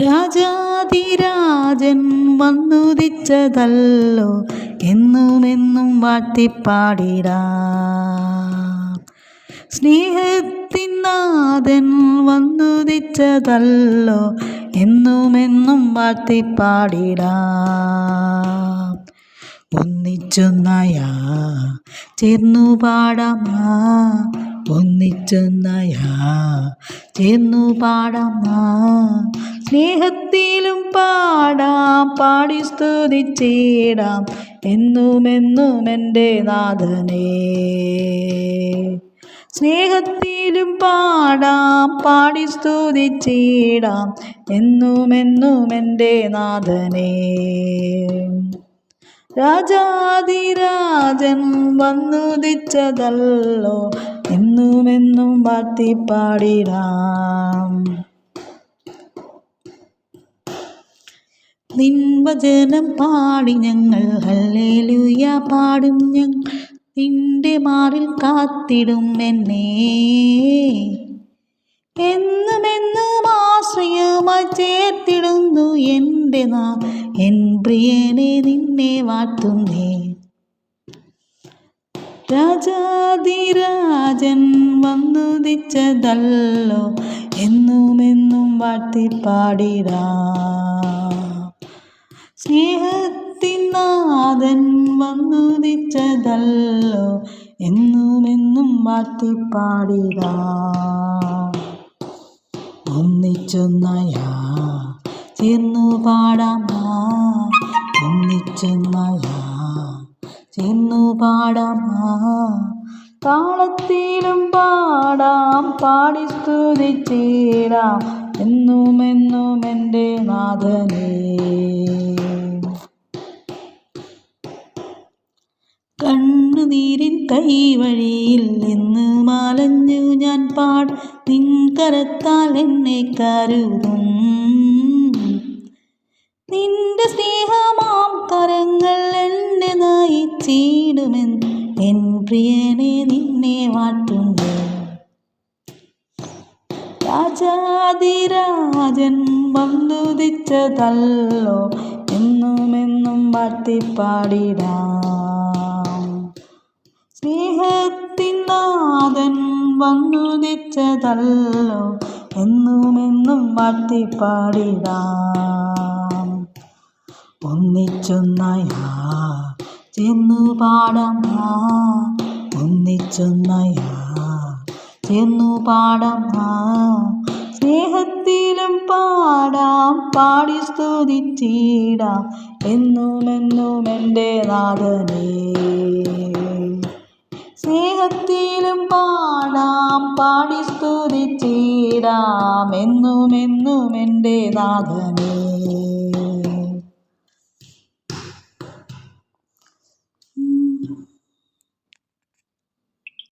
രാജാതിരാജൻ വന്നുദിച്ചതല്ലോ എന്നുമെന്നും വാഴ്ത്തിപ്പാടിടാം. സ്നേഹത്തിൻ നാഥൻ വന്നുദിച്ചതല്ലോ എന്നുമെന്നും വാഴ്ത്തിപ്പാടിടാം. ഒന്നിച്ചൊന്നായാ ചേർന്നു പാടാമാ, ഒന്നിച്ചൊന്നായാ ചേർന്നു പാടാമാ. സ്നേഹത്തിലും പാടാം, പാടി സ്തുതിച്ചിടാം എന്നുമെന്നും എൻ്റെ നാഥനേ. സ്നേഹത്തിലും പാടാം, പാടി സ്തുതിച്ചിടാം എന്നുമെന്നും എൻ്റെ നാഥനേ. രാജാതിരാജൻ വന്നുദിച്ചതല്ലോ എന്നുമെന്നും വാഴ്ത്തിപ്പാടിടാം. നിൻ വചനം പാടി ഞങ്ങൾ ഹല്ലേലൂയ പാടും. ഞങ്ങൾ നിന്റെ മാറിൽ കാത്തിടും എന്നെ. എന്നുമെന്നും ആശ്രയമായി ചേർത്തിടുന്നു എൻ്റെ എൻ പ്രിയനെ നിന്നെ വാഴ്ത്തുന്നേ. രാജാതിരാജൻ വന്നുദിച്ചതല്ലോ എന്നുമെന്നും വാഴ്ത്തിപ്പാടിടാം. സ്നേഹത്തിൻ നാഥൻ വന്നുദിച്ചതല്ലോ എന്നുമെന്നും വാഴ്ത്തിപ്പാടിടാം. ഒന്നിച്ചൊന്നായാ ചേർന്നു പാടാമാ, ഒന്നിച്ചൊന്നായാ ചേർന്നു പാടാമാ. താളത്തിലും പാടാം, പാടി സ്തുതിച്ചിടാം എന്നുമെന്നും എൻ്റെ നാഥനേ. കണ്ണുനീരിൻ കൈവഴിയിൽ നിന്ന് മാലഞ്ഞു ഞാൻ നിൻ കരത്താൽ എന്നെ കരുതും. നിന്റെ സ്നേഹമാം കരങ്ങൾ എന്നെ നയിച്ചിടുമെന്ന് എൻ പ്രിയനെ നിന്നെ വാഴ്ത്തുന്നു. രാജാതിരാജൻ വന്നുദിച്ചതല്ലോ എന്നുമെന്നും വാഴ്ത്തിപ്പാടിടാം. സ്നേഹത്തിൻ നാഥൻ വന്നുദിച്ചതല്ലോ എന്നുമെന്നും വാഴ്ത്തിപ്പാടിടാം. ഒന്നിച്ചൊന്നായാ ചേർന്നു പാടാമാ, ഒന്നിച്ചൊന്നായാ ചേർന്നു പാടാമാ. സ്നേഹത്തിലും പാടാം, പാടി സ്തുതിച്ചിടാം എന്നുമെന്നും എൻ്റെ നാഥനേ. സ്നേഹത്തിലും പാടാം, പാടി സ്തുതിച്ചിടാം എന്നുമെന്നും എൻ്റെ നാഥനേ.